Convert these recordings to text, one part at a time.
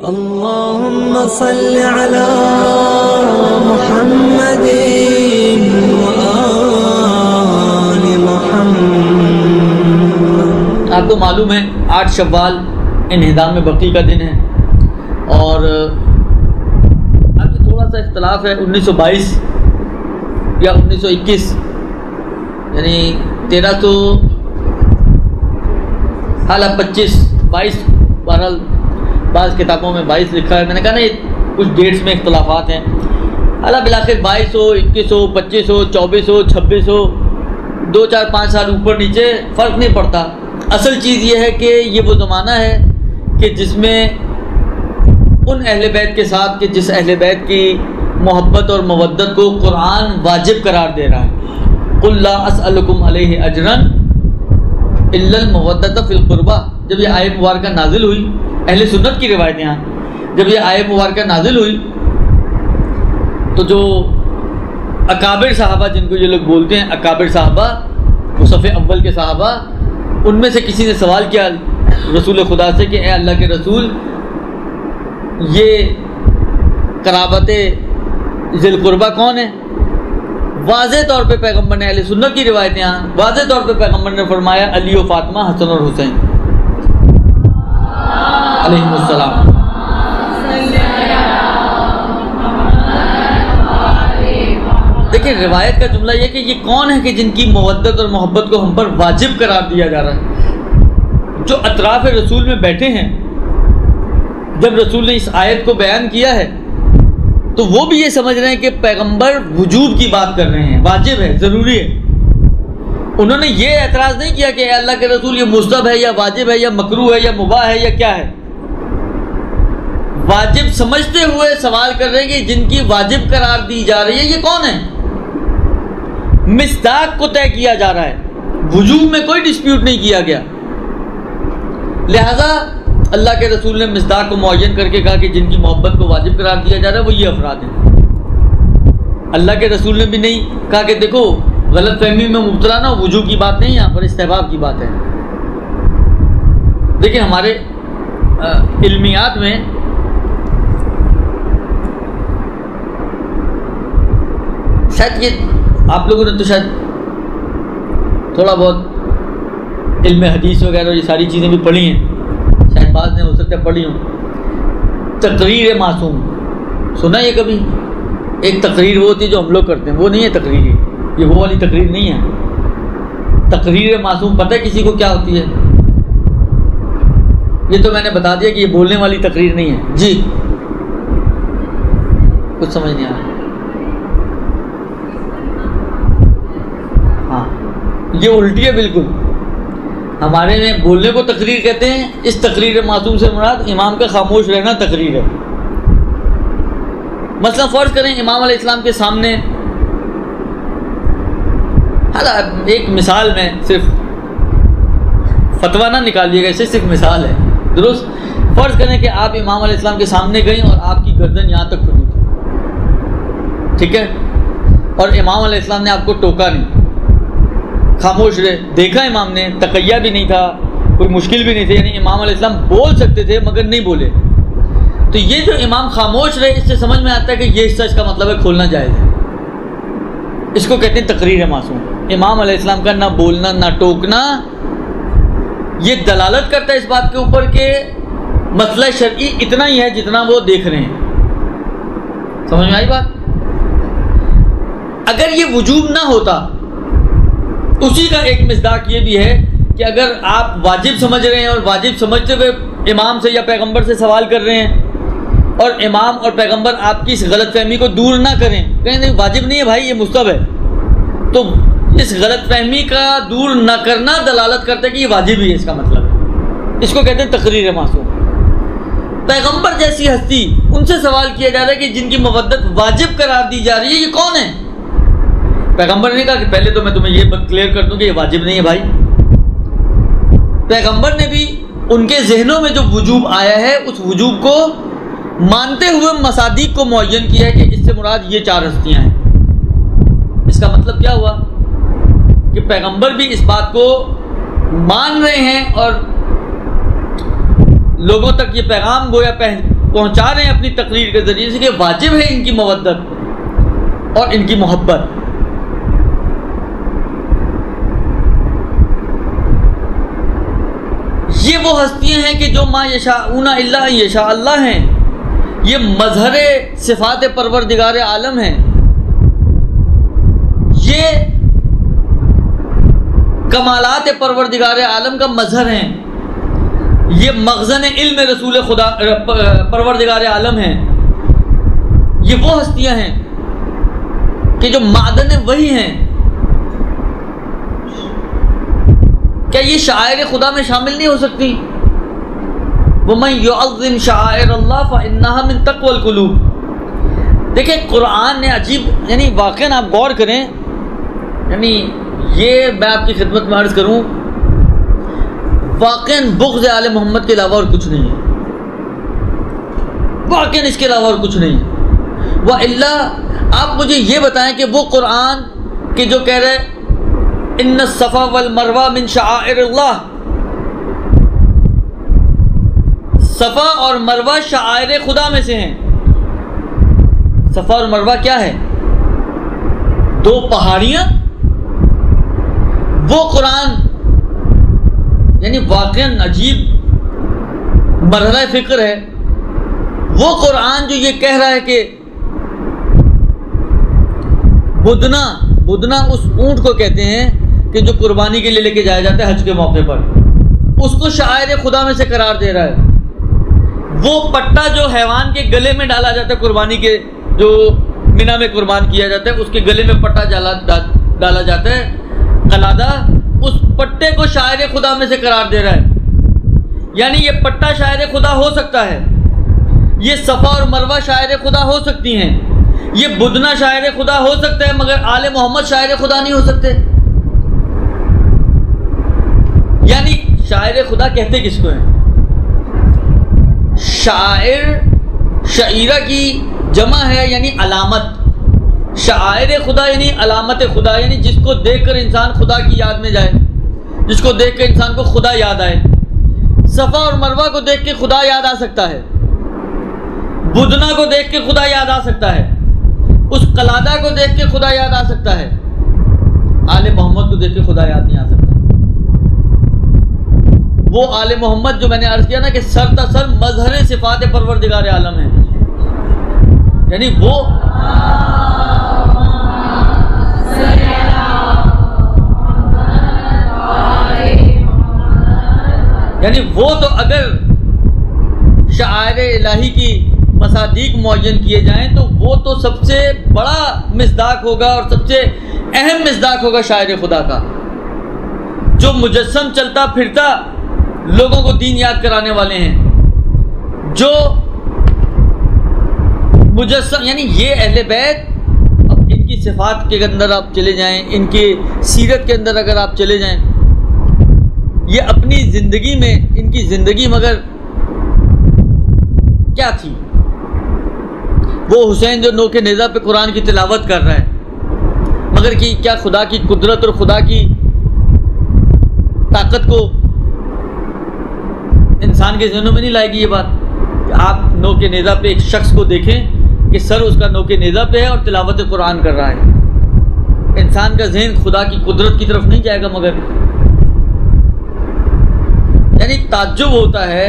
اللهم صل على محمد وآل محمد۔ آپ کو معلوم ہے 8 شوال انہدام بقی کا دن ہے، اور ابھی تھوڑا سا اختلاف ہے 1922 یا 1921، یعنی 1325 22، بہرحال بعض کتابوں میں 22 لکھا ہے۔ میں نے کہا نا یہ کچھ ڈیٹس میں اختلافات ہیں، اللہ بالآخر 22 ہو 21 ہو 25 ہو 24 ہو 26 ہو، 2 4 5 سال اوپر نیچے فرق نہیں پڑتا۔ اصل چیز یہ ہے کہ یہ وہ زمانہ ہے کہ جس میں ان اہل بیت کے ساتھ کہ جس اہل بیت کی محبت اور مودت کو قرآن واجب قرار دے رہا ہے۔ قل لا اسألکم علیہ اجرا الا المودۃ فی القربہ، جب یہ آیت مبارکہ نازل ہوئی، اہل سنت کی روایتیں ہیں، جب یہ آیت مبارکہ نازل ہوئی تو جو اکابر صحابہ، جن کو یہ لوگ بولتے ہیں اکابر صحابہ، وہ صف اول کے صحابہ، ان میں سے کسی نے سوال کیا رسول خدا سے کہ اے اللہ کے رسول، یہ قرابت ذی القربہ کون ہے؟ واضح طور پہ پیغمبر نے، اہل سنت کی روایتیں ہیں، واضح طور پہ پیغمبر نے فرمایا علی و فاطمہ، حسن اور حسین علیہم السلام۔ دیکھیں روایت کا جملہ یہ کہ یہ کون ہے کہ جن کی مودت اور محبت کو ہم پر واجب قرار دیا جا رہا ہے؟ جو اطراف رسول میں بیٹھے ہیں، جب رسول نے اس آیت کو بیان کیا ہے تو وہ بھی یہ سمجھ رہے ہیں کہ پیغمبر وجوب کی بات کر رہے ہیں، واجب ہے، ضروری ہے۔ انہوں نے یہ اعتراض نہیں کیا کہ اے اللہ کے رسول یہ مستحب ہے یا واجب ہے یا مکروہ ہے یا مباح ہے یا کیا ہے۔ واجب سمجھتے ہوئے سوال کر رہے ہیں کہ جن کی واجب قرار دی جا رہی ہے یہ کون ہے؟ مصداق کو طے کیا جا رہا ہے، وجوب میں کوئی ڈسپیوٹ نہیں کیا گیا، لہذا اللہ کے رسول نے مصداق کو معین کر کے کہا کہ جن کی محبت کو واجب قرار دیا جا رہا ہے وہ یہ افراد ہیں۔ اللہ کے رسول نے بھی نہیں کہا کہ دیکھو غلط فہمی میں مبتلا نہ ہو، وجوب کی بات نہیں، یہاں پر استحباب کی بات ہے۔ دیکھیں ہمارے علمیات میں شاید یہ آپ لوگوں نے تو شاید تھوڑا بہت علم حدیث وغیرہ یہ ساری چیزیں بھی پڑھی ہیں، شاید بعض نے ہو سکتا ہے پڑھی ہوں۔ تقریر معصوم سنا یہ کبھی؟ ایک تقریر وہ ہوتی ہے جو ہم لوگ کرتے ہیں، وہ نہیں ہے تقریر، یہ وہ والی تقریر نہیں ہے۔ تقریر معصوم پتہ ہے کسی کو کیا ہوتی ہے؟ یہ تو میں نے بتا دیا کہ یہ بولنے والی تقریر نہیں ہے۔ جی کچھ سمجھ نہیں آ رہا؟ ہاں یہ الٹی ہے بالکل، ہمارے میں بولنے کو تقریر کہتے ہیں، اس تقریر معصوم سے مراد امام کا خاموش رہنا تقریر ہے۔ مثلا فرض کریں امام علیہ السلام کے سامنے، ایک مثال میں صرف فتویٰ نہ نکالیے گا، اسے صرف مثال ہے، درست؟ فرض کریں کہ آپ امام علیہ السلام کے سامنے گئیں اور آپ کی گردن یہاں تک کھلی تھی، ٹھیک ہے، اور امام علیہ السلام نے آپ کو ٹوکا نہیں، خاموش رہے، دیکھا امام نے، تقیہ بھی نہیں تھا، کوئی مشکل بھی نہیں تھی، یعنی امام علیہ السلام بول سکتے تھے مگر نہیں بولے، تو یہ جو امام خاموش رہے اس سے سمجھ میں آتا ہے کہ یہ حصہ اس کا مطلب ہے کھولنا جائز ہے، اس کو کہتے ہیں تقریر معصوم۔ امام علیہ السلام کا نہ بولنا نہ ٹوکنا یہ دلالت کرتا ہے اس بات کے اوپر کہ مسئلہ شرعی اتنا ہی ہے جتنا وہ دیکھ رہے ہیں۔ سمجھ میں آئی بات؟ اگر یہ وجوب نہ ہوتا، اسی کا ایک مصداق یہ بھی ہے کہ اگر آپ واجب سمجھ رہے ہیں اور واجب سمجھتے ہوئے امام سے یا پیغمبر سے سوال کر رہے ہیں اور امام اور پیغمبر آپ کی اس غلط فہمی کو دور نہ کریں، کہیں نہیں واجب نہیں ہے بھائی یہ مستحب ہے، تو اس غلط فہمی کا دور نہ کرنا دلالت کرتا ہے کہ یہ واجب ہی ہے، اس کا مطلب ہے، اس کو کہتے ہیں تقریر معصوم۔ پیغمبر جیسی ہستی، ان سے سوال کیا جا رہا ہے کہ جن کی مودت واجب قرار دی جا رہی ہے یہ کون ہے؟ پیغمبر نے کہا کہ پہلے تو میں تمہیں یہ کلیئر کر دوں کہ یہ واجب نہیں ہے بھائی۔ پیغمبر نے بھی ان کے ذہنوں میں جو وجوب آیا ہے اس وجوب کو مانتے ہوئے مصادیق کو معین کیا ہے کہ اس سے مراد یہ 4 ہستیاں ہیں۔ اس کا مطلب کیا ہوا کہ پیغمبر بھی اس بات کو مان رہے ہیں اور لوگوں تک یہ پیغام گویا پہنچا رہے ہیں اپنی تقریر کے ذریعے سے کہ واجب ہے ان کی مودت اور ان کی محبت. یہ وہ ہستیاں ہیں کہ جو ما یشاءون الا ان یشاء اللہ ہیں. یہ مظہر صفات پروردگار عالم ہیں. یہ کمالات پروردگار عالم کا مظہر ہیں. یہ مخزن علم رسول خدا پروردگار عالم ہیں. یہ وہ ہستیاں ہیں کہ جو معدن وحی ہیں. کیا یہ شاعر خدا میں شامل نہیں ہو سکتی؟ وَمَن يُعَظِّمْ شَعَائِرَ اللَّهِ فَإِنَّهَا مِن تَقْوَى الْقُلُوبِ. دیکھیں قرآن نے عجیب، یعنی واقعاً آپ غور کریں، یعنی یہ میں آپ کی خدمت میں عرض کروں، واقعاً بغض آل محمد کے علاوہ اور کچھ نہیں ہے. واقعاً اس کے علاوہ اور کچھ نہیں ہے. وَإِلَّا آپ مجھے یہ بتائیں کہ وہ قرآن کہ جو کہہ رہے ان الصفا والمروہ من شعائر اللہ، صفا اور مروہ شعائر خدا میں سے ہیں. صفا اور مروہ کیا ہے؟ دو پہاڑیاں. وہ قرآن یعنی واقعاً عجیب مرحلہ فکر ہے. وہ قرآن جو یہ کہہ رہا ہے کہ بدنا اس اونٹ کو کہتے ہیں کہ جو قربانی کے لیے لے کے جایا جاتا ہے حج کے موقع پر، اس کو شاعر خدا میں سے قرار دے رہا ہے. وہ پٹا جو حیوان کے گلے میں ڈالا جاتا ہے، قربانی کے جو مینا میں قربان کیا جاتا ہے اس کے گلے میں پٹا ڈالا جاتا ہے، قلادہ، اس پٹے کو شاعر خدا میں سے قرار دے رہا ہے. یعنی یہ پٹا شاعر خدا ہو سکتا ہے، یہ صفا اور مروہ شاعر خدا ہو سکتی ہیں، یہ بدنا شاعر خدا ہو سکتا ہے، مگر آل محمد شاعر خدا نہیں ہو سکتے. یعنی شاعر خدا کہتے کس کو ہیں؟ شاعر شعیرہ کی جمع ہے، یعنی علامت. شاعر خدا یعنی علامت خدا، یعنی جس کو دیکھ کر انسان خدا کی یاد میں جائے، جس کو دیکھ کر انسان کو خدا یاد آئے. صفا اور مروہ کو دیکھ کے خدا یاد آ سکتا ہے، بدنا کو دیکھ کے خدا یاد آ سکتا ہے، اس قلادہ کو دیکھ کے خدا یاد آ سکتا ہے. آل محمد کو دیکھ کے خدا یاد نہیں آ سکتا. وہ آل محمد جو میں نے عرض کیا نا کہ سر تا سر مظہر صفات پروردگار عالم ہے، یعنی وہ تو اگر شعائر الہی کی مصادیق معین کیے جائیں تو وہ تو سب سے بڑا مصداق ہوگا اور سب سے اہم مصداق ہوگا شاعر خدا کا، جو مجسم چلتا پھرتا لوگوں کو دین یاد کرانے والے ہیں، جو مجسم، یعنی یہ اہل بیت. اب ان کی صفات کے اندر آپ چلے جائیں، ان کی سیرت کے اندر اگر آپ چلے جائیں، یہ اپنی زندگی میں ان کی زندگی مگر کیا تھی؟ وہ حسین جو نوک نیزہ پہ قرآن کی تلاوت کر رہا ہے، مگر کہ کیا خدا کی قدرت اور خدا کی طاقت کو انسان کے ذہنوں میں نہیں لائے گی یہ بات کہ آپ نوک نیزہ پہ ایک شخص کو دیکھیں کہ سر اس کا نوک نیزہ پہ ہے اور تلاوت قرآن کر رہا ہے. انسان کا ذہن خدا کی قدرت کی طرف نہیں جائے گا. مگر یعنی تعجب ہوتا ہے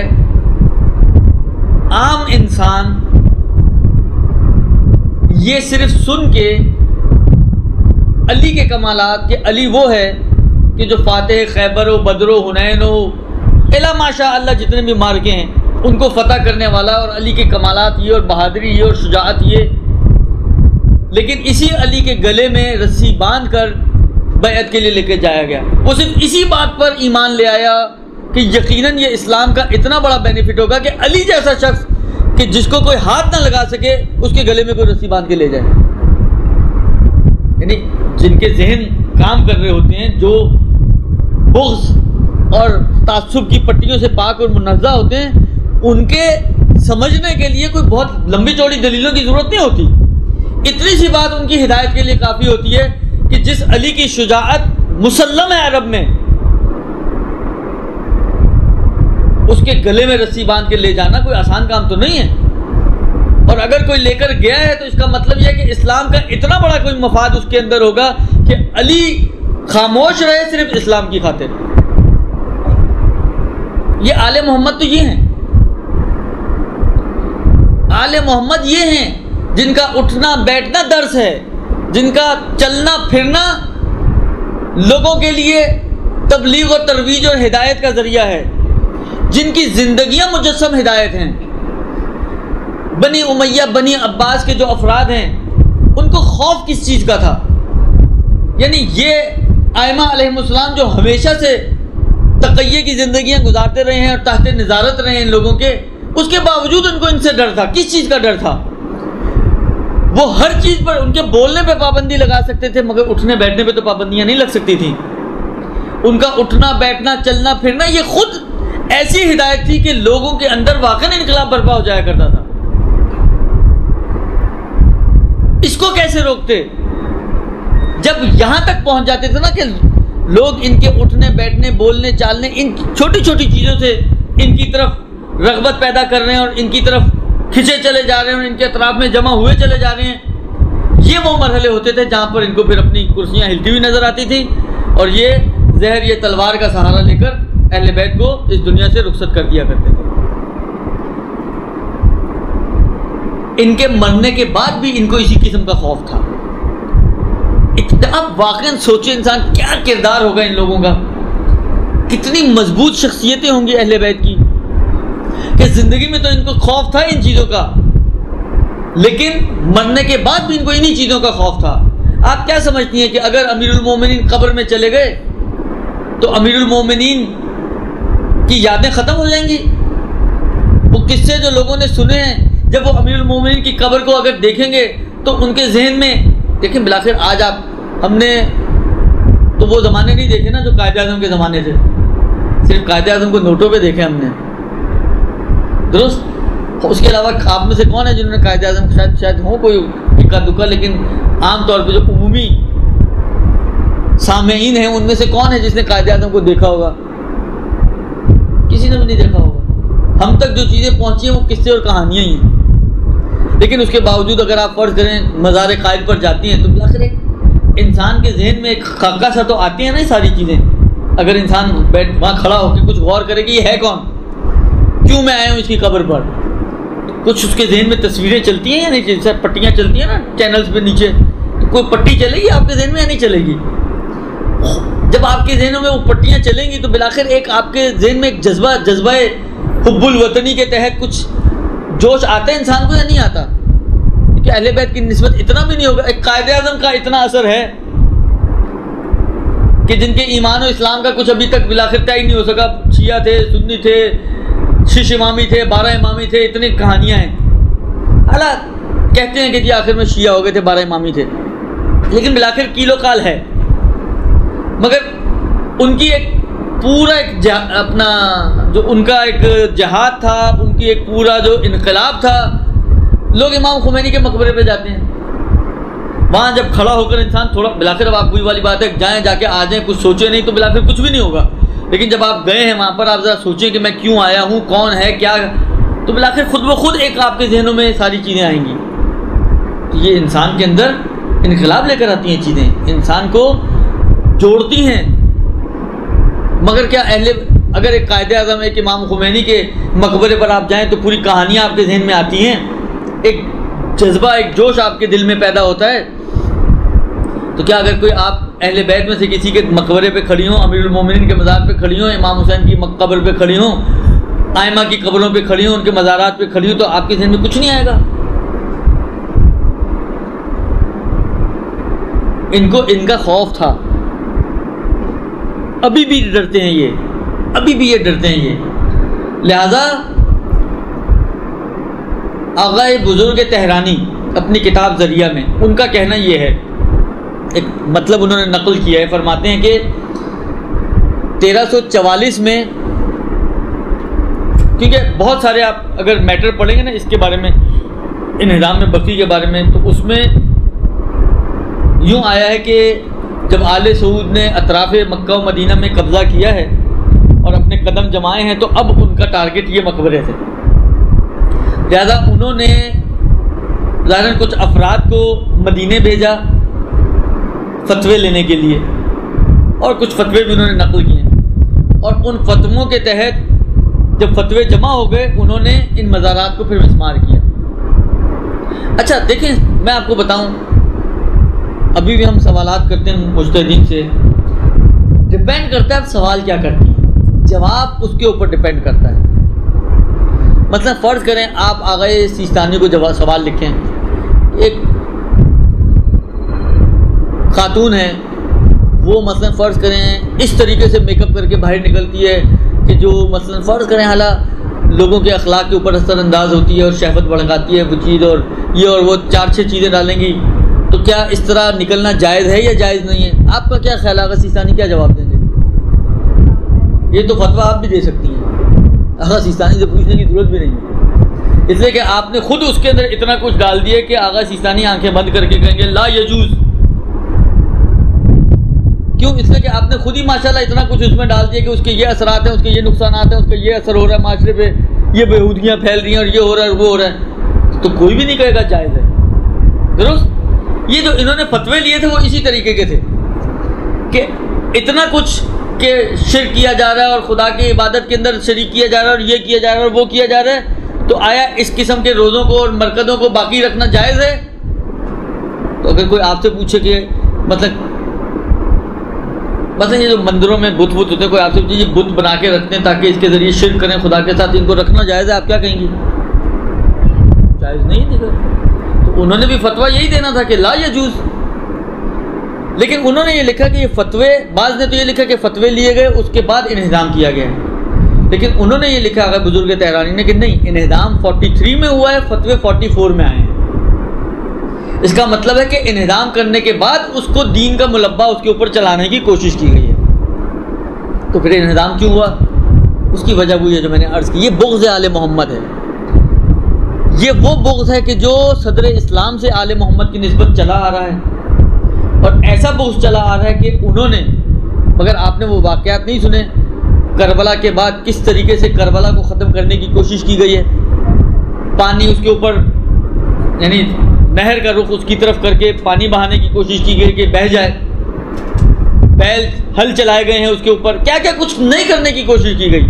عام انسان یہ صرف سن کے علی کے کمالات کہ علی وہ ہے کہ جو فاتح خیبر و بدر و حنین و الا ماشاء اللہ جتنے بھی مارکے ہیں ان کو فتح کرنے والا، اور علی کے کمالات یہ اور بہادری یہ اور شجاعت یہ. لیکن اسی علی کے گلے میں رسی باندھ کر بیعت کے لیے لے کے جایا گیا. وہ صرف اسی بات پر ایمان لے آیا کہ یقیناً یہ اسلام کا اتنا بڑا بینیفٹ ہوگا کہ علی جیسا شخص کہ جس کو کوئی ہاتھ نہ لگا سکے اس کے گلے میں کوئی رسی باندھ کے لے جائے. یعنی جن کے ذہن کام کر رہے ہوتے ہیں، جو بغض اور تعصب کی پٹیوں سے پاک اور منزہ ہوتے ہیں، ان کے سمجھنے کے لیے کوئی بہت لمبی چوڑی دلیلوں کی ضرورت نہیں ہوتی. اتنی سی بات ان کی ہدایت کے لیے کافی ہوتی ہے کہ جس علی کی شجاعت مسلم ہے عرب میں، اس کے گلے میں رسی باندھ کے لے جانا کوئی آسان کام تو نہیں ہے. اور اگر کوئی لے کر گیا ہے تو اس کا مطلب یہ ہے کہ اسلام کا اتنا بڑا کوئی مفاد اس کے اندر ہوگا کہ علی خاموش رہے صرف اسلام کی خاطر۔ یہ آل محمد تو یہ ہیں، آل محمد یہ ہیں جن کا اٹھنا بیٹھنا درس ہے، جن کا چلنا پھرنا لوگوں کے لیے تبلیغ اور ترویج اور ہدایت کا ذریعہ ہے، جن کی زندگیاں مجسم ہدایت ہیں۔ بنی امیہ بنی عباس کے جو افراد ہیں ان کو خوف کس چیز کا تھا؟ یعنی یہ ائمہ علیہم السلام جو ہمیشہ سے تقیہ کی زندگیاں گزارتے رہے ہیں اور تحت نظارت رہے ہیں ان لوگوں کے، اس کے باوجود ان کو ان سے ڈر تھا۔ کس چیز کا ڈر تھا؟ وہ ہر چیز پر، ان کے بولنے پہ پابندی لگا سکتے تھے مگر اٹھنے بیٹھنے پہ تو پابندیاں نہیں لگ سکتی تھیں۔ ان کا اٹھنا بیٹھنا چلنا پھرنا یہ خود ایسی ہدایت تھی کہ لوگوں کے اندر واقعی انقلاب برپا ہو جایا کرتا تھا۔ اس کو کیسے روکتے؟ جب یہاں تک پہنچ جاتے تھے نا کہ لوگ ان کے اٹھنے بیٹھنے بولنے چالنے ان چھوٹی چھوٹی چیزوں سے ان کی طرف رغبت پیدا کر رہے ہیں اور ان کی طرف کھنچے چلے جا رہے ہیں اور ان کے اطراف میں جمع ہوئے چلے جا رہے ہیں، یہ وہ مرحلے ہوتے تھے جہاں پر ان کو پھر اپنی کرسیاں ہلتی ہوئی نظر آتی تھیں اور یہ زہر یہ تلوار کا سہارا لے کر اہل بیت کو اس دنیا سے رخصت کر دیا کرتے تھے۔ ان کے مرنے کے بعد بھی ان کو اسی قسم کا خوف تھا۔ اب واقعاً سوچے انسان کیا کردار ہوگا ان لوگوں کا، کتنی مضبوط شخصیتیں ہوں گی اہل بیت کی، کہ زندگی میں تو ان کو خوف تھا ان چیزوں کا، لیکن مرنے کے بعد بھی ان کو انہی چیزوں کا خوف تھا۔ آپ کیا سمجھتی ہیں کہ اگر امیر المومنین قبر میں چلے گئے تو امیر المومنین کی یادیں ختم ہو جائیں گی؟ وہ قصے جو لوگوں نے سنے ہیں، جب وہ امیر المومنین کی قبر کو اگر دیکھیں گے تو ان کے ذہن میں، دیکھیں بالآخر آج ہم نے تو وہ زمانے نہیں دیکھے نا جو قائد اعظم کے زمانے تھے، صرف قائد اعظم کو نوٹوں پہ دیکھے ہم نے، درست؟ اس کے علاوہ آپ میں سے کون ہے جنہوں نے قائد اعظم، شاید ہو کوئی اکا دکا، لیکن عام طور پہ جو عمومی سامعین ہیں ان میں سے کون ہے جس نے قائد اعظم کو دیکھا ہوگا؟ کسی نے بھی نہیں دیکھا ہوگا۔ ہم تک جو چیزیں پہنچی ہیں وہ قصے اور کہانیاں ہی ہیں، لیکن اس کے باوجود اگر آپ فرض کریں مزار قائد پر جاتی ہیں تو بالآخر ایک انسان کے ذہن میں ایک خاکہ سا تو آتی ہیں نا یہ ساری چیزیں۔ اگر انسان وہاں کھڑا ہو کے کچھ غور کرے کہ یہ ہے کون، کیوں میں آیا ہوں اس کی قبر پر، کچھ اس کے ذہن میں تصویریں چلتی ہیں یا نہیں؟ جیسے پٹیاں چلتی ہیں نا چینلز پہ نیچے، تو کوئی پٹی چلے گی آپ کے ذہن میں یا نہیں چلے گی؟ جب آپ کے ذہنوں میں وہ پٹیاں چلیں گی تو بالآخر ایک آپ کے ذہن میں ایک جذبہ حب الوطنی کے تحت کچھ جوش آتا ہے انسان کو یا نہیں آتا؟ کہ اہل بیت کی نسبت اتنا بھی نہیں ہوگا، ایک قائد اعظم کا اتنا اثر ہے کہ جن کے ایمان و اسلام کا کچھ ابھی تک بالآخر طے نہیں ہو سکا، شیعہ تھے، سنی تھے، شش امامی تھے، 12 امامی تھے، اتنی کہانیاں ہیں۔ حالانکہ کہتے ہیں کہ جی آخر میں شیعہ ہو گئے تھے، 12 امامی تھے، لیکن بالآخر کیلو کال ہے۔ مگر ان کی ایک پورا ایک اپنا جو ان کا ایک جہاد تھا، ان کی ایک پورا جو انقلاب تھا، لوگ امام خمینی کے مقبرے پہ جاتے ہیں، وہاں جب کھڑا ہو کر انسان تھوڑا بالآخر، اب آپ وہی والی بات ہے جائیں جا کے آ جائیں، کچھ سوچیں نہیں تو بالآخر کچھ بھی نہیں ہوگا، لیکن جب آپ گئے ہیں وہاں پر آپ ذرا سوچیں کہ میں کیوں آیا ہوں، کون ہے کیا، تو بالآخر خود بخود ایک آپ کے ذہنوں میں ساری چیزیں آئیں گی۔ تو یہ انسان کے اندر انقلاب لے کر آتی ہیں چیزیں، انسان کو جوڑتی ہیں۔ مگر کیا اگر ایک قائد اعظم ایک امام خمینی کے مقبرے پر آپ جائیں تو پوری کہانیاں آپ کے ذہن میں آتی ہیں، ایک جذبہ ایک جوش آپ کے دل میں پیدا ہوتا ہے، تو کیا اگر کوئی آپ اہل بیت میں سے کسی کے مقبرے پہ کھڑی ہوں، امیر المومنین کے مزار پہ کھڑی ہوں، امام حسین کی قبر پہ کھڑی ہوں، ائمہ کی قبروں پہ کھڑی ہوں، ان کے مزارات پہ کھڑی ہوں، تو آپ کے ذہن میں کچھ نہیں آئے گا؟ ان کو ان کا خوف تھا، ابھی بھی ڈرتے ہیں یہ، ابھی بھی یہ ڈرتے ہیں یہ۔ لہذا آغائے بزرگ تہرانی اپنی کتاب ذریعہ میں ان کا کہنا یہ ہے، ایک مطلب انہوں نے نقل کیا ہے، فرماتے ہیں کہ 1344 میں، کیونکہ بہت سارے آپ اگر میٹر پڑھیں گے نا اس کے بارے میں، انہدام بقی کے بارے میں، تو اس میں یوں آیا ہے کہ جب آل سعود نے اطراف مکہ و مدینہ میں قبضہ کیا ہے اور اپنے قدم جمائے ہیں، تو اب ان کا ٹارگٹ یہ مقبرے تھے، لہذا انہوں نے ظاہراً کچھ افراد کو مدینے بھیجا فتوے لینے کے لیے، اور کچھ فتوے بھی انہوں نے نقل کیے، اور ان فتووں کے تحت جب فتوے جمع ہو گئے انہوں نے ان مزارات کو پھر مسمار کیا۔ اچھا دیکھیں، میں آپ کو بتاؤں، ابھی بھی ہم سوالات کرتے ہیں مجتہدین سے، ڈپینڈ کرتا ہے آپ سوال کیا کرتی ہیں، جواب اس کے اوپر ڈپینڈ کرتا ہے۔ مثلا فرض کریں آپ آغائے سیستانی کو جواب سوال لکھیں، ایک خاتون ہے، وہ مثلا فرض کریں اس طریقے سے میک اپ کر کے باہر نکلتی ہے کہ جو مثلا فرض کریں حالا لوگوں کے اخلاق کے اوپر اثر انداز ہوتی ہے اور شہوت بھڑکاتی ہے وہ چیز، اور یہ اور وہ 4-6 چیزیں ڈالیں گی، تو کیا اس طرح نکلنا جائز ہے یا جائز نہیں ہے؟ آپ کا کیا خیال ہے؟ آغا سیستانی کیا جواب دیں گے؟ یہ تو فتویٰ آپ بھی دے سکتی ہیں، آغا سیستانی سے پوچھنے کی ضرورت بھی نہیں ہے، اس لیے کہ آپ نے خود اس کے اندر اتنا کچھ ڈال دیا کہ آغا سیستانی آنکھیں بند کر کے کہیں گے لا یجوز۔ کیوں؟ اس لیے کہ آپ نے خود ہی ماشاءاللہ اتنا کچھ اس میں ڈال دیا کہ اس کے یہ اثرات ہیں، اس کے یہ نقصانات ہیں، اس کا یہ اثر ہو رہا ہے معاشرے پہ، یہ بےہودگیاں پھیل رہی ہیں اور یہ ہو رہا ہے اور وہ ہو رہا ہے، تو کوئی بھی نہیں کہے گا جائز ہے۔ درست؟ یہ جو انہوں نے فتوے لیے تھے وہ اسی طریقے کے تھے کہ اتنا کچھ کہ شرک کیا جا رہا ہے اور خدا کی عبادت کے اندر شریک کیا جا رہا ہے اور یہ کیا جا رہا ہے اور وہ کیا جا رہا ہے، تو آیا اس قسم کے روزوں کو اور مرکزوں کو باقی رکھنا جائز ہے؟ تو اگر کوئی آپ سے پوچھے کہ مثلا یہ جو مندروں میں بت ہوتے ہیں، کوئی آپ سے پوچھے یہ بت بنا کے رکھتے ہیں تاکہ اس کے ذریعے شرک کریں خدا کے ساتھ، ان کو رکھنا جائز ہے، آپ کیا کہیں گے؟ جائز نہیں دیکھا۔ تو انہوں نے بھی فتویٰ یہی دینا تھا کہ لا یجوز، لیکن انہوں نے یہ لکھا کہ یہ فتوے، بعض نے تو یہ لکھا کہ فتوے لیے گئے اس کے بعد انہدام کیا گیا ہے، لیکن انہوں نے یہ لکھا اگر بزرگ تہرانی نے کہ نہیں، انہدام 43 میں ہوا ہے، فتوے 44 میں آئے ہیں۔ اس کا مطلب ہے کہ انہدام کرنے کے بعد اس کو دین کا ملبہ اس کے اوپر چلانے کی کوشش کی گئی ہے۔ تو پھر انہدام کیوں ہوا؟ اس کی وجہ وہ یہ جو میں نے عرض کی، یہ بغض آل محمد ہے۔ یہ وہ بغض ہے کہ جو صدر اسلام سے آل محمد کی نسبت چلا آ رہا ہے، اور ایسا بغض چلا آ رہا ہے کہ انہوں نے، مگر آپ نے وہ واقعات نہیں سنے کربلا کے بعد کس طریقے سے کربلا کو ختم کرنے کی کوشش کی گئی ہے، پانی اس کے اوپر، یعنی نہر کا رخ اس کی طرف کر کے پانی بہانے کی کوشش کی گئی کہ بہہ جائے، بیل ہل چلائے گئے ہیں اس کے اوپر، کیا کیا کچھ نہیں کرنے کی کوشش کی گئی۔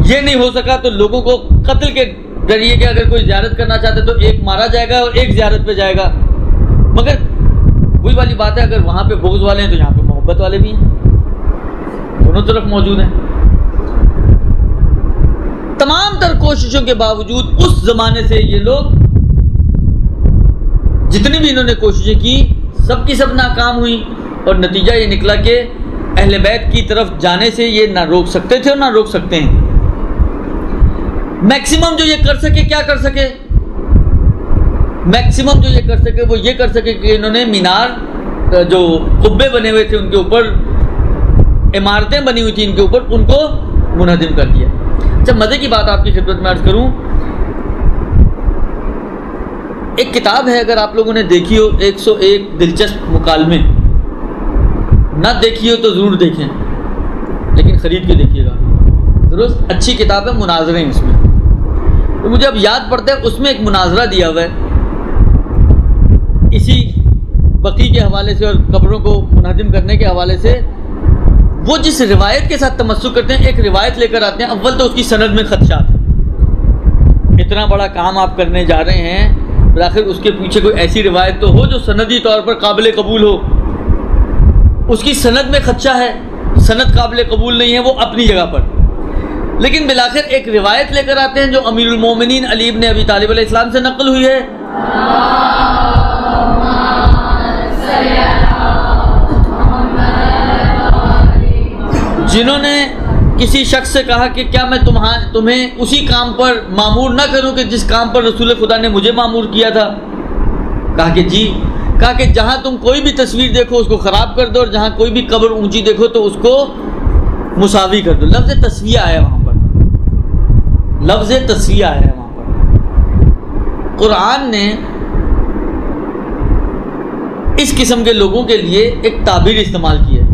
یہ نہیں ہو سکا تو لوگوں کو قتل کے ذریعے کہ اگر کوئی زیارت کرنا چاہتا ہے تو ایک مارا جائے گا اور ایک زیارت پہ جائے گا، مگر وہی والی بات ہے، اگر وہاں پہ بغض والے ہیں تو یہاں پہ محبت والے بھی ہیں، دونوں طرف موجود ہیں۔ تمام تر کوششوں کے باوجود اس زمانے سے یہ لوگ جتنی بھی انہوں نے کوششیں کی سب کی سب ناکام ہوئی، اور نتیجہ یہ نکلا کہ اہل بیت کی طرف جانے سے یہ نہ روک سکتے تھے اور نہ روک سکتے ہیں۔ میکسیمم جو یہ کر سکے، کیا کر سکے؟ میکسیمم جو یہ کر سکے وہ یہ کر سکے کہ انہوں نے مینار، جو قبے بنے ہوئے تھے ان کے اوپر، عمارتیں بنی ہوئی تھیں ان کے اوپر، ان کو منہدم کر دیا۔ اچھا مزے کی بات آپ کی خدمت میں عرض کروں، ایک کتاب ہے اگر آپ لوگوں نے دیکھی ہو، 101 دلچسپ مکالمے، نہ دیکھی ہو تو ضرور دیکھیں، لیکن خرید کے دیکھیے گا، درست اچھی کتاب ہے، مناظرے ہیں اس میں۔ تو مجھے اب یاد پڑتا ہے اس میں ایک مناظرہ دیا ہوا ہے اسی بقی کے حوالے سے اور قبروں کو منہدم کرنے کے حوالے سے۔ وہ جس روایت کے ساتھ تمسک کرتے ہیں، ایک روایت لے کر آتے ہیں، اول تو اس کی سند میں خدشات ہیں، اتنا بڑا کام آپ کرنے جا رہے ہیں، بالآخر اس کے پیچھے کوئی ایسی روایت تو ہو جو سندی طور پر قابل قبول ہو۔ اس کی سند میں خدشہ ہے، سند قابل قبول نہیں ہے، وہ اپنی جگہ پر، لیکن بالآخر ایک روایت لے کر آتے ہیں جو امیر المومنین علی ابن ابی طالب علیہ السلام سے نقل ہوئی ہے۔ جنہوں نے کسی شخص سے کہا کہ کیا میں تمہیں اسی کام پر معمور نہ کروں کہ جس کام پر رسول خدا نے مجھے معمور کیا تھا؟ کہا کہ جی۔ کہا کہ جہاں تم کوئی بھی تصویر دیکھو اس کو خراب کر دو، اور جہاں کوئی بھی قبر اونچی دیکھو تو اس کو مساوی کر دو۔ لفظ تسویہ آیا وہاں پر، لفظ تسویہ آیا ہے وہاں پر۔ قرآن نے اس قسم کے لوگوں کے لیے ایک تعبیر استعمال کی ہے۔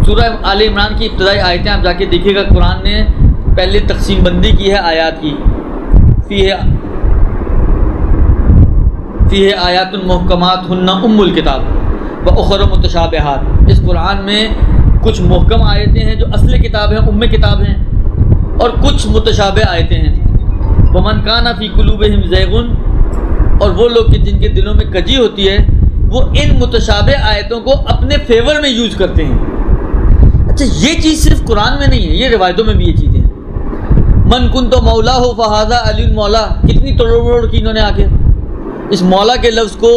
سورہ آل عمران کی ابتدائی آیتیں آپ جا کے دیکھیے گا، قرآن نے پہلے تقسیم بندی کی ہے آیات کی، فیہ فیہ آیات محکمات ہن ام الکتاب و اخر متشابہات، اس قرآن میں کچھ محکم آیتیں ہیں جو اصل کتاب ہیں، ام کتاب ہیں، اور کچھ متشابہ آیتیں ہیں۔ ومن کان فی قلوبہم زیغ، اور وہ لوگ کہ جن کے دلوں میں کجی ہوتی ہے وہ ان متشابہ آیتوں کو اپنے فیور میں یوز کرتے ہیں۔ اچھا یہ چیز صرف قرآن میں نہیں ہے، یہ روایتوں میں بھی یہ چیزیں ہیں۔ من کنت مولا ہو فہذا علی مولا، کتنی توڑ کی انہوں نے آ کے اس مولا کے لفظ کو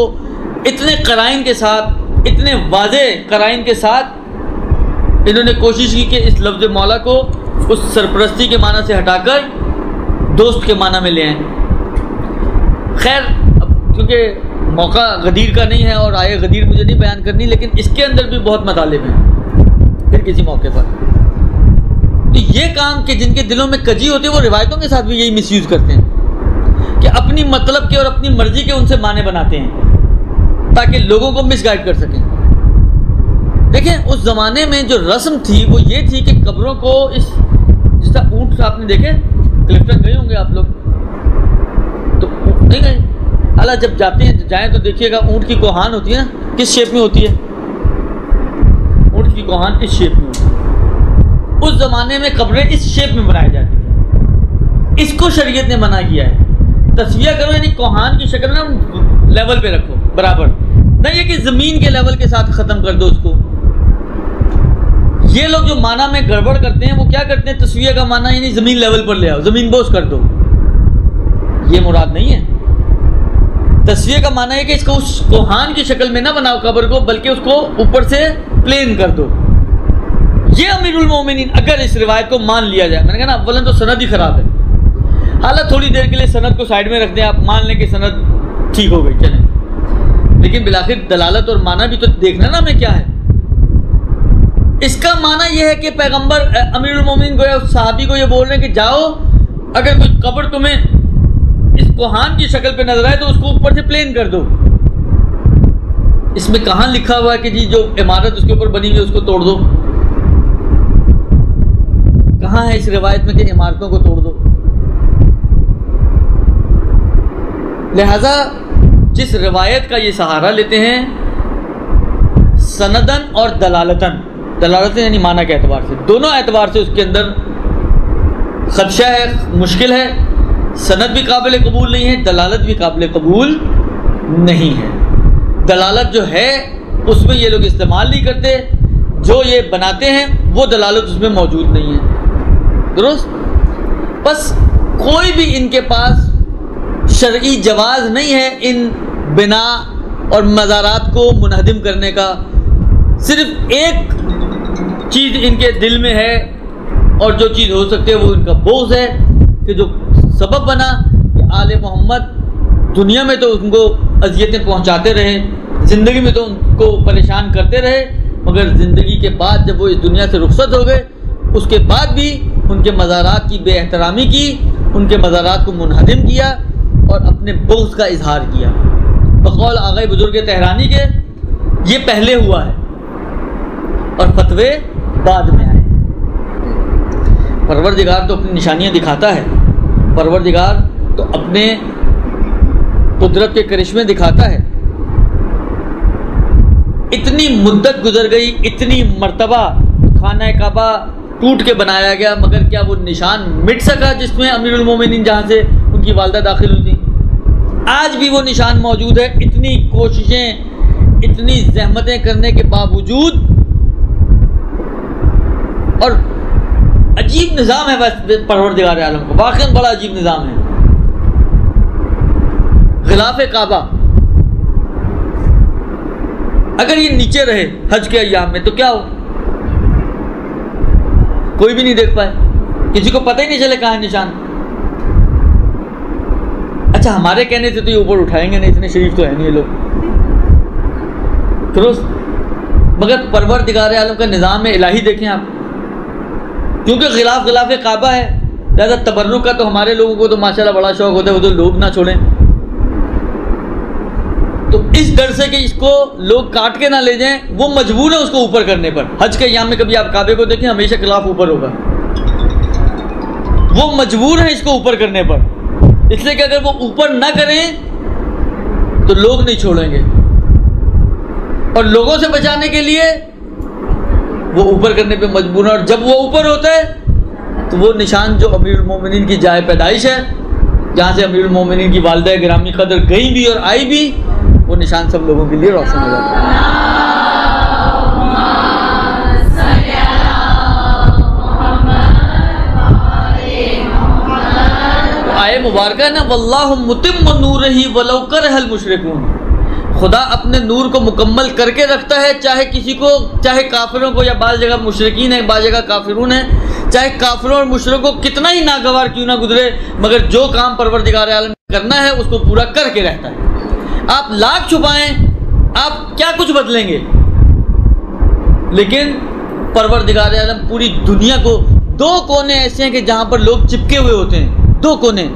اتنے قرائن کے ساتھ، اتنے واضح قرائن کے ساتھ انہوں نے کوشش کی کہ اس لفظ مولا کو اس سرپرستی کے معنی سے ہٹا کر دوست کے معنی میں لے آئیں۔ خیر اب کیونکہ موقع غدیر کا نہیں ہے اور آئے غدیر مجھے نہیں بیان کرنی، لیکن اس کے اندر بھی بہت مطالب ہیں پھر کسی موقع پر۔ تو یہ کام کہ جن کے دلوں میں کجی ہوتی ہے وہ روایتوں کے ساتھ بھی یہی مس یوز کرتے ہیں کہ اپنی مطلب کے اور اپنی مرضی کے ان سے معنی بناتے ہیں تاکہ لوگوں کو مس گائیڈ کر سکیں۔ دیکھیں اس زمانے میں جو رسم تھی وہ یہ تھی کہ قبروں کو جس طرح اونٹ آپ نے دیکھے، کلفٹن گئے ہوں گے آپ لوگ تو نہیں گئے، حالانکہ جب جاتے ہیں جائیں تو دیکھیے گا اونٹ کی کوہان ہوتی ہے نا، کس شیپ میں ہوتی ہے؟ اونٹ کی کوہان اس شیپ میں ہوتی ہے۔ اس زمانے میں قبریں اس شیپ میں بنائی جاتی تھیں، اس کو شریعت نے منع کیا ہے۔ تسویہ کرو یعنی کوہان کی شکل نا لیول پہ رکھو برابر، نہ یہ کہ زمین کے لیول کے ساتھ ختم کر دو اس کو۔ یہ لوگ جو معنی میں گڑبڑ کرتے ہیں وہ کیا کرتے ہیں، تسویہ کا معنی یعنی زمین لیول پر لے آؤ، زمین بوس کر دو، یہ مراد نہیں ہے۔ تسویہ کا معنی ہے کہ اس کو اس کوہان کی شکل میں نہ بناؤ قبر کو، بلکہ اس کو اوپر سے پلین کر دو۔ یہ امیر المومنین اگر اس روایت کو مان لیا جائے، میں نے کہا نا اولا تو سند ہی خراب ہے، حالانکہ تھوڑی دیر کے لیے سند کو سائڈ میں رکھ دیں، آپ مان لیں کہ سند ٹھیک ہو گئی چلیں، لیکن بالآخر دلالت اور معنی بھی تو دیکھنا نا ہمیں کیا ہے۔ اس کا معنی یہ ہے کہ پیغمبر امیر المومنین کو یا صحابی کو یہ بول رہے ہیں کہ جاؤ اگر کوئی قبر تمہیں اس کوہان کی شکل پہ نظر آئے تو اس کو اوپر سے پلین کر دو۔ اس میں کہاں لکھا ہوا ہے کہ جی جو عمارت اس کے اوپر بنی ہوئی ہے اس کو توڑ دو؟ کہاں ہے اس روایت میں کہ عمارتوں کو توڑ دو؟ لہذا جس روایت کا یہ سہارا لیتے ہیں سندن اور دلالتن، دلالتن یعنی معنی کے اعتبار سے، دونوں اعتبار سے اس کے اندر خدشہ ہے، مشکل ہے، سند بھی قابل قبول نہیں ہے، دلالت بھی قابل قبول نہیں ہے۔ دلالت جو ہے اس میں یہ لوگ استعمال نہیں کرتے، جو یہ بناتے ہیں وہ دلالت اس میں موجود نہیں ہے، درست؟ بس کوئی بھی ان کے پاس شرعی جواز نہیں ہے ان بنا اور مزارات کو منہدم کرنے کا۔ صرف ایک چیز ان کے دل میں ہے اور جو چیز ہو سکتی ہے وہ ان کا بغض ہے کہ جو سبب بنا کہ آل محمد دنیا میں تو ان کو اذیتیں پہنچاتے رہے، زندگی میں تو ان کو پریشان کرتے رہے، مگر زندگی کے بعد جب وہ اس دنیا سے رخصت ہو گئے اس کے بعد بھی ان کے مزارات کی بے احترامی کی، ان کے مزارات کو منہدم کیا اور اپنے بغض کا اظہار کیا۔ بقول آغا بزرگ تہرانی کے یہ پہلے ہوا ہے اور فتوے بعد میں آئے۔ پروردگار تو اپنی نشانیاں دکھاتا ہے، پروردگار تو اپنے قدرت کے کرشمے دکھاتا ہے۔ اتنی مدت گزر گئی، اتنی مرتبہ خانہ کعبہ ٹوٹ کے بنایا گیا، مگر کیا وہ نشان مٹ سکا جس میں امیر المومنین جہاں سے ان کی والدہ داخل ہوئی تھیں؟ آج بھی وہ نشان موجود ہے۔ اتنی کوششیں، اتنی زحمتیں کرنے کے باوجود، اور عجیب نظام ہے بس پروردگار عالم کو، واقعاً بڑا عجیب نظام ہے۔ غلاف کعبہ اگر یہ نیچے رہے حج کے ایام میں تو کیا ہو؟ کوئی بھی نہیں دیکھ پائے، کسی کو پتہ ہی نہیں چلے کہاں ہے نشان۔ اچھا ہمارے کہنے سے تو یہ اوپر اٹھائیں گے نہیں، اتنے شریف تو ہیں نہیں یہ لوگ، درست؟ مگر پروردگار عالم کا نظام الہی دیکھیں آپ، کیونکہ غلاف کعبہ ہے، لہذا تبرک کا تو ہمارے لوگوں کو تو ماشاءاللہ بڑا شوق ہوتا ہے، وہ تو لوگ نہ چھوڑیں، تو اس ڈر سے کہ اس کو لوگ کاٹ کے نہ لے جائیں وہ مجبور ہے اس کو اوپر کرنے پر۔ حج کے ایام میں کبھی آپ کعبے کو دیکھیں ہمیشہ غلاف اوپر ہوگا، وہ مجبور ہے اس کو اوپر کرنے پر، اس لیے کہ اگر وہ اوپر نہ کریں تو لوگ نہیں چھوڑیں گے، اور لوگوں سے بچانے کے لیے وہ اوپر کرنے پہ مجبور ہیں، اور جب وہ اوپر ہوتا ہے تو وہ نشان جو امیر المومنین کی جائے پیدائش ہے، جہاں سے امیر المومنین کی والدہ گرامی قدر گئی بھی اور آئی بھی، وہ نشان سب لوگوں کے لیے روشن ہو جاتا ہے۔ آئے مبارکہ نا واللہ متم نورہ ولو کرہ المشرکون، خدا اپنے نور کو مکمل کر کے رکھتا ہے، چاہے کسی کو، چاہے کافروں کو، یا بعض جگہ مشرکین ہیں بعض جگہ کافرون ہیں، چاہے کافروں اور مشرکوں کو کتنا ہی ناگوار کیوں نہ گزرے، مگر جو کام پروردگار عالم کرنا ہے اس کو پورا کر کے رہتا ہے۔ آپ لاکھ چھپائیں، آپ کیا کچھ بدلیں گے، لیکن پروردگار عالم پوری دنیا کو، دو کونے ایسے ہیں کہ جہاں پر لوگ چپکے ہوئے ہوتے ہیں، دو کونے،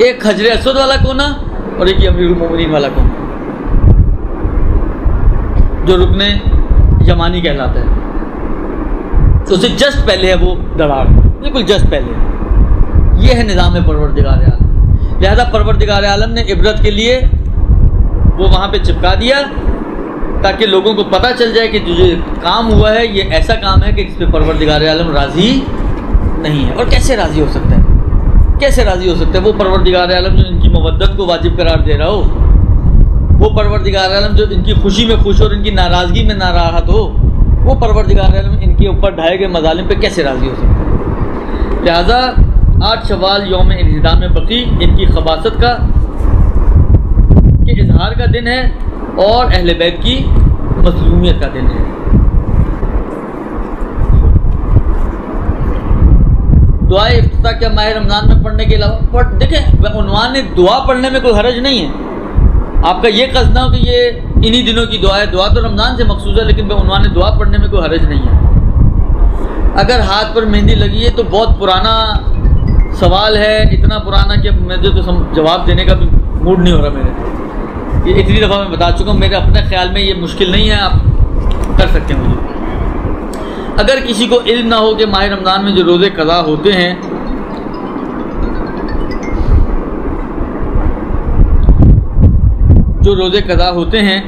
ایک حجر اسود والا کونا اور ایک امیر المومنین والا کونا، جو رکن یمانی کہلاتا ہے، تو اسے جسٹ پہلے ہے وہ دراڑ، بالکل جسٹ پہلے۔ یہ ہے نظام پروردگار عالم، لہذا پروردگار عالم نے عبرت کے لیے وہ وہاں پہ چپکا دیا تاکہ لوگوں کو پتہ چل جائے کہ جو یہ کام ہوا ہے یہ ایسا کام ہے کہ جس پہ پروردگار عالم راضی نہیں ہے۔ اور کیسے راضی ہو سکتا ہے، کیسے راضی ہو سکتا ہے؟ وہ پروردگار عالم جو ان کی مودت کو واجب قرار دے رہا ہو، وہ پروردگار عالم جو ان کی خوشی میں خوش اور ان کی ناراضگی میں ناراحت ہو، وہ پروردگار عالم ان کے اوپر ڈھائے گئے مظالم پہ کیسے راضی ہو سکتا ہے؟ لہذا 8 شوال یوم انہدام بقی ان کی خباثت کا کے اظہار کا دن ہے اور اہل بیت کی مظلومیت کا دن ہے۔ دعائے افتتاح کیا ماہ رمضان میں پڑھنے کے علاوہ دیکھیں عنوان دعا پڑھنے میں کوئی حرج نہیں ہے، آپ کا یہ قصد نہ ہو کہ یہ انہی دنوں کی دعا ہے، دعا تو رمضان سے مخصوص ہے، لیکن عنوان دعا پڑھنے میں کوئی حرج نہیں ہے۔ اگر ہاتھ پر مہندی لگی ہے تو بہت پرانا سوال ہے، اتنا پرانا کہ مجھے تو جواب دینے کا بھی موڈ نہیں ہو رہا میرے، یہ اتنی دفعہ میں بتا چکا ہوں، میرے اپنے خیال میں یہ مشکل نہیں ہے، آپ کر سکتے ہیں مجھے۔ اگر کسی کو علم نہ ہو کہ ماہ رمضان میں جو روزے قضا ہوتے ہیں، جو روزے قضا ہوتے ہیں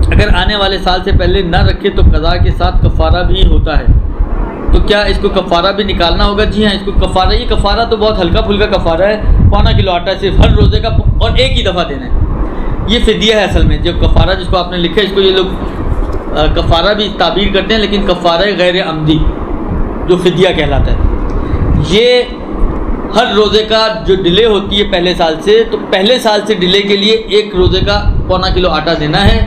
اگر آنے والے سال سے پہلے نہ رکھے تو قضا کے ساتھ کفارہ بھی ہوتا ہے، تو کیا اس کو کفارہ بھی نکالنا ہوگا؟ جی ہاں، اس کو کفارہ، یہ کفارہ تو بہت ہلکا پھلکا کفارہ ہے، 1.25 کلو آٹا صرف ہر روزے کا، اور ایک ہی دفعہ دینا ہے۔ یہ فدیہ ہے اصل میں، جو کفارہ جس کو آپ نے لکھا ہے، اس کو یہ لوگ کفارہ بھی تعبیر کرتے ہیں، لیکن کفارہ غیر عمدی جو فدیہ کہلاتا ہے، یہ ہر روزے کا جو ڈیلے ہوتی ہے پہلے سال سے، تو پہلے سال سے ڈیلے کے لیے ایک روزے کا 1.25 کلو آٹا دینا ہے،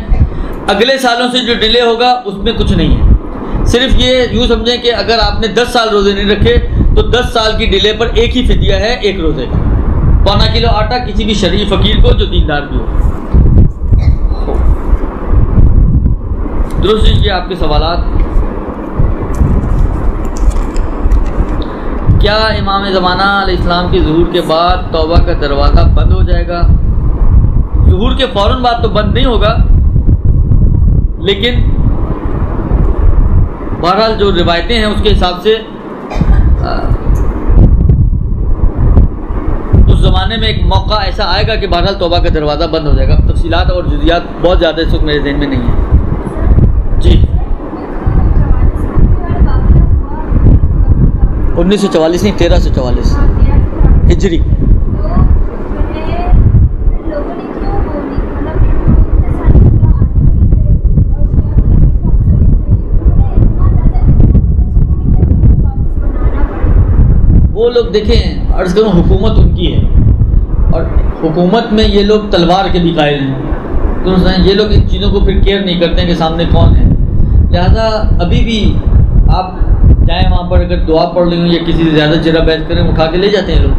اگلے سالوں سے جو ڈیلے ہوگا اس میں کچھ نہیں ہے، صرف یہ یوں سمجھیں کہ اگر آپ نے 10 سال روزے نہیں رکھے تو 10 سال کی ڈیلے پر ایک ہی فدیہ ہے، ایک روزے کا 1.25 کلو آٹا کسی بھی شرعی فقیر کو جو دیندار بھی ہو۔ درست لیجیے آپ کے سوالات۔ کیا امام زمانہ علیہ السلام کے ظہور کے بعد توبہ کا دروازہ بند ہو جائے گا؟ ظہور کے فوراً بعد تو بند نہیں ہوگا، لیکن بہرحال جو روایتیں ہیں اس کے حساب سے اس زمانے میں ایک موقع ایسا آئے گا کہ بہرحال توبہ کا دروازہ بند ہو جائے گا۔ تفصیلات اور جزیات بہت زیادہ اس وقت میرے ذہن میں نہیں ہیں۔ جی 1944 نہیں، 1344 ہجری۔ وہ لوگ دیکھیں، عرض کروں حکومت ان کی ہے، اور حکومت میں یہ لوگ تلوار کے بھی قائل ہیں، تو یہ لوگ ان چیزوں کو پھر کیئر نہیں کرتے ہیں کہ سامنے کون ہے، لہذا ابھی بھی آپ جائیں وہاں پر، اگر دعا پڑھ لیں یا کسی سے زیادہ جرا بحث کریں، اٹھا کے لے جاتے ہیں لوگ،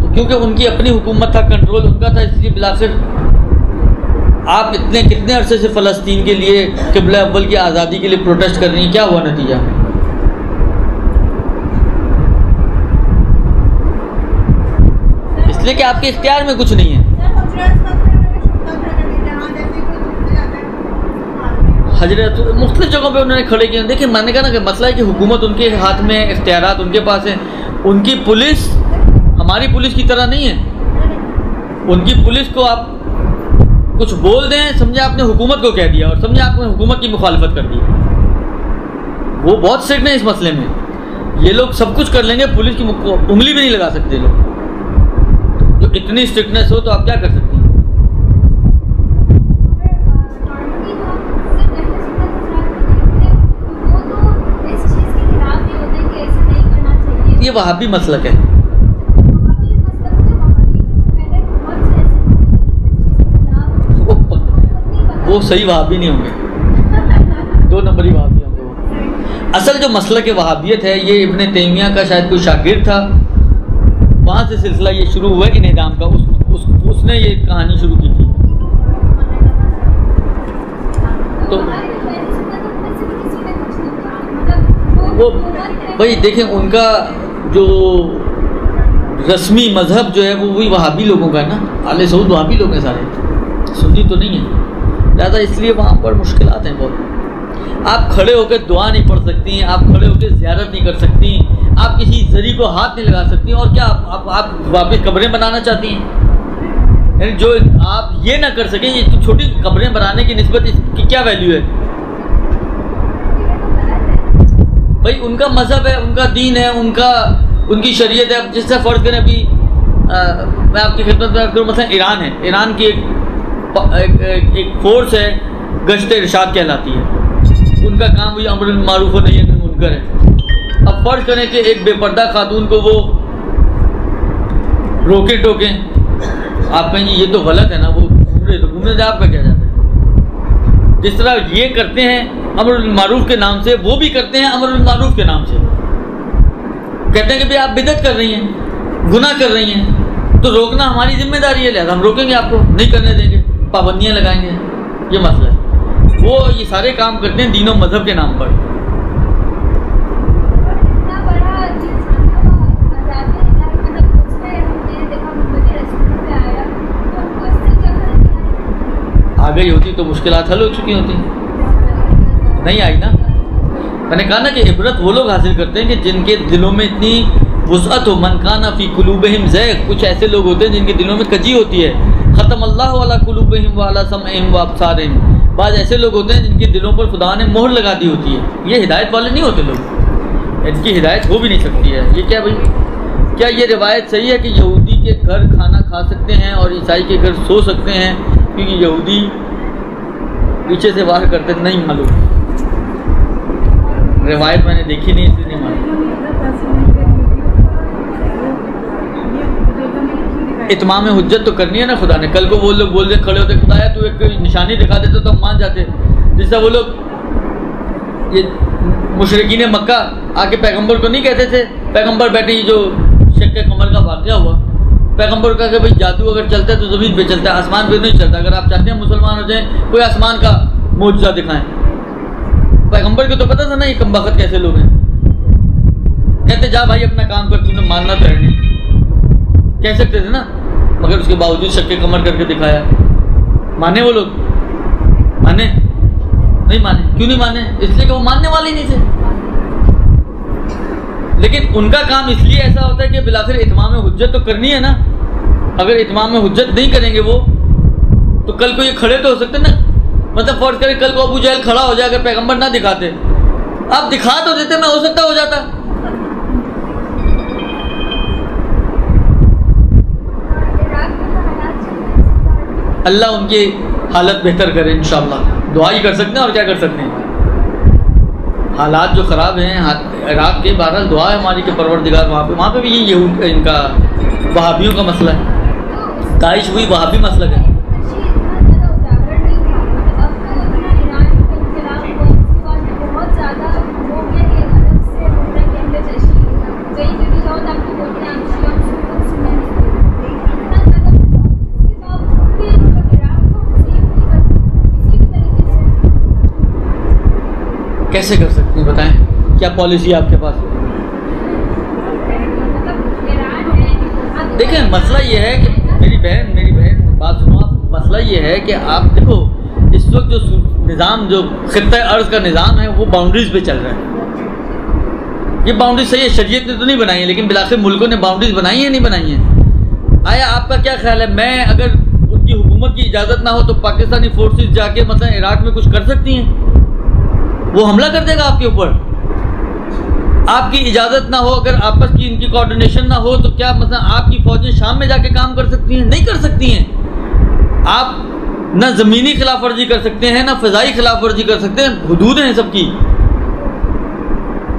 تو کیونکہ ان کی اپنی حکومت تھا، کنٹرول ان کا تھا، اس لیے بلاخر آپ کتنے عرصے سے فلسطین کے لیے، قبلہ اول کی آزادی کے لیے پروٹیسٹ کر رہی ہیں، کیا ہوا نتیجہ؟ اس لیے کہ آپ کے اختیار میں کچھ نہیں ہے۔ حضرت مختلف جگہوں پہ انہوں نے کھڑے کیے، دیکھیں میں نے کہا نا کہ مسئلہ ہے کہ حکومت ان کے ہاتھ میں، اختیارات ان کے پاس ہیں، ان کی پولیس ہماری پولیس کی طرح نہیں ہے، ان کی پولیس کو آپ کچھ بول دیں، سمجھے آپ نے حکومت کو کہہ دیا، اور سمجھے آپ نے حکومت کی مخالفت کر دی. وہ بہت اسٹرکٹ ہیں اس مسئلے میں. یہ لوگ سب کچھ کر لیں گے، پولیس کی انگلی بھی نہیں لگا سکتے لوگ. جو اتنی اسٹرکٹنیس ہو تو آپ کیا کر سکتے ہیں؟ یہ وہابی مسلک ہے. وہ صحیح وہابی نہیں ہوں گے، 2 نمبری وہابی ہوں گے. وہ اصل جو مسلک وہابیت ہے یہ ابن تیمیہ کا شاید کوئی شاگرد تھا، وہاں سے سلسلہ یہ شروع ہوا ہے انہدام کا. اس نے یہ کہانی شروع کی تھی. تو وہ بھائی دیکھیں ان کا جو رسمی مذہب جو ہے وہ وہی وہابی لوگوں کا ہے نا. آل سعود وہابی لوگ ہیں سارے، سنی تو نہیں ہیں. لہٰذا اس لیے وہاں پر مشکلات ہیں بہت. آپ کھڑے ہو کے دعا نہیں پڑھ سکتی ہیں، آپ کھڑے ہو کے زیارت نہیں کر سکتی، آپ کسی ذریعے کو ہاتھ نہیں لگا سکتی، اور کیا آپ واپس قبریں بنانا چاہتی ہیں؟ یعنی جو آپ یہ نہ کر سکیں، یہ چھوٹی قبریں بنانے کی نسبت اس کی کیا ویلیو ہے؟ بھائی ان کا مذہب ہے، ان کا دین ہے، ان کی شریعت ہے. اب جس سے فرض کریں ابھی میں آپ کی خدمت میں کروں، مثلا ایران ہے، ایران کی ایک فورس ہے گشت ارشاد کہلاتی ہے. ان کا کام وہی امر بالمعروف و نہی عن المنکر ہے. اب فرض کریں کہ ایک بے پردہ خاتون کو وہ روکے ٹوکیں، آپ کہیں یہ تو غلط ہے نا، وہ گھومنے سے آپ کا کیا جاتا ہے؟ جس طرح یہ کرتے ہیں امر بالمعروف کے نام سے، وہ بھی کرتے ہیں امر بالمعروف کے نام سے. کہتے ہیں کہ بھئی آپ بدعت کر رہی ہیں، گناہ کر رہی ہیں، تو روکنا ہماری ذمہ داری ہے، لہٰذا ہم روکیں گے، آپ کو نہیں کرنے دیں گے، پابندیاں لگائیں گے. یہ مسئلہ ہے. وہ یہ سارے کام کرتے ہیں دین و مذہب کے نام پر. آ گئی ہوتی تو مشکلات حل ہو چکی ہوتی، نہیں آئی نا. میں نے کہا نا کہ عبرت وہ لوگ حاصل کرتے ہیں کہ جن کے دلوں میں اتنی وسعت ہو. من کان فی قلوبہم زیغ، کچھ ایسے لوگ ہوتے ہیں جن کے دلوں میں کجی ہوتی ہے. ختم اللہ علی قلوبہم وعلی سمعہم وابصارہم. بعض ایسے لوگ ہوتے ہیں جن کے دلوں پر خدا نے مہر لگا دی ہوتی ہے. یہ ہدایت والے نہیں ہوتے لوگ، ان کی ہدایت ہو بھی نہیں سکتی ہے. یہ کیا بھائی، کیا یہ روایت صحیح ہے کہ یہودی کے گھر کھانا کھا سکتے ہیں اور عیسائی کے گھر سو سکتے ہیں کیونکہ یہودی پیچھے سے وار کرتے؟ نہیں معلوم، روایت میں نے دیکھی نہیں، اس لیے نہیں معلوم. اتمام حجت تو کرنی ہے نا خدا نے. کل کو وہ لوگ بول دیں کھڑے ہوتے، خدایا تو ایک نشانی دکھا دیتے تو ہم مان جاتے. جس طرح وہ لوگ یہ مشرکین مکہ آ کے پیغمبر کو نہیں کہتے تھے، پیغمبر بیٹھے، یہ جو شق قمر کا واقعہ ہوا، پیغمبر کا کہ بھائی جادو اگر چلتا ہے تو زمین پہ چلتا ہے، آسمان پہ نہیں چلتا. اگر آپ چاہتے ہیں مسلمان ہو جائیں، کوئی آسمان کا معجزہ دکھائیں. پیغمبر کو تو پتہ تھا نا یہ کم بخت کیسے لوگ ہیں. کہتے جا بھائی اپنا کام کر، تم نے ماننا تو ہے نہیں، کہہ سکتے تھے نا، مگر اس کے باوجود شق قمر کر کے دکھایا. مانے وہ لوگ؟ مانے؟ نہیں مانے. کیوں نہیں مانے؟ اس لیے کہ وہ ماننے والے نہیں تھے. لیکن ان کا کام اس لیے ایسا ہوتا ہے کہ بالآخر اتمام حجت تو کرنی ہے نا. اگر اتمام حجت نہیں کریں گے وہ، تو کل کو یہ کھڑے تو ہو سکتے نا. مطلب فرض کریں کل کو ابو جہل کھڑا ہو جائے، اگر پیغمبر نہ دکھاتے، آپ دکھا تو دیتے، میں ہو سکتا ہو جاتا. اللہ ان کی حالت بہتر کرے انشاءاللہ. دعا ہی کر سکتے ہیں اور کیا کر سکتے ہیں. حالات جو خراب ہیں عراق کے، بہرحال دعا ہے ہماری کہ پروردگار وہاں پہ بھی یہ ان کا وہابیوں کا مسئلہ ہے. داعش ہوئی وہابی مسئلہ ہے. کیسے کر سکتے ہیں بتائیں، کیا پالیسی ہے آپ کے پاس؟ دیکھیں مسئلہ یہ ہے کہ میری بہن بات سنو آپ. مسئلہ یہ ہے کہ آپ دیکھو اس وقت جو نظام، جو خطہ ارض کا نظام ہے، وہ باؤنڈریز پہ چل رہا ہے. یہ باؤنڈریز صحیح ہے، شریعت نے تو نہیں بنائی ہے، لیکن بالآخر ملکوں نے باؤنڈریز بنائی ہیں نہیں بنائی ہیں. آیا آپ کا کیا خیال ہے، میں اگر ان کی حکومت کی اجازت نہ ہو تو پاکستانی فورسز جا کے مثلا عراق میں کچھ کر سکتی ہیں؟ وہ حملہ کر دے گا آپ کے اوپر؟ آپ کی اجازت نہ ہو، اگر آپس کی ان کی کوآرڈینیشن نہ ہو تو کیا مثلا آپ کی فوجیں شام میں جا کے کام کر سکتی ہیں؟ نہیں کر سکتی ہیں۔ آپ نہ زمینی خلاف ورزی کر سکتے ہیں، نہ فضائی خلاف ورزی کر سکتے ہیں، حدود ہیں سب کی۔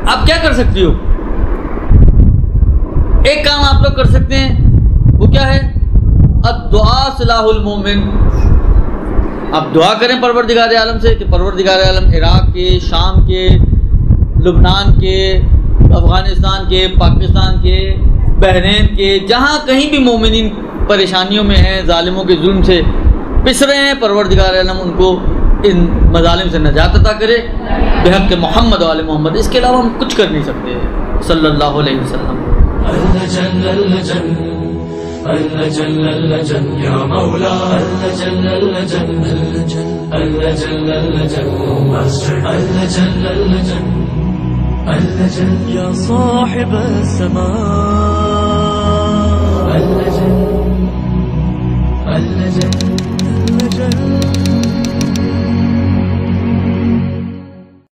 آپ کیا کر سکتی ہو؟ ایک کام آپ لوگ کر سکتے ہیں، وہ کیا ہے؟ الدعاء سلاح المومن۔ آپ دعا کریں پروردگار عالم سے کہ پروردگار عالم عراق کے، شام کے، لبنان کے، افغانستان کے، پاکستان کے، بحرین کے، جہاں کہیں بھی مومنین پریشانیوں میں ہیں، ظالموں کے ظلم سے پس رہے ہیں، پروردگار عالم ان کو ان مظالم سے نجات عطا کرے بحق محمد و آل محمد۔ اس کے علاوہ ہم کچھ کر نہیں سکتے صلی اللہ علیہ وسلم۔ اللجن اللجن اللجن اللجن یا مولا اللجن اللجن اللجن اللجن اللجن اللجن اللجن یا صاحب السماء اللجن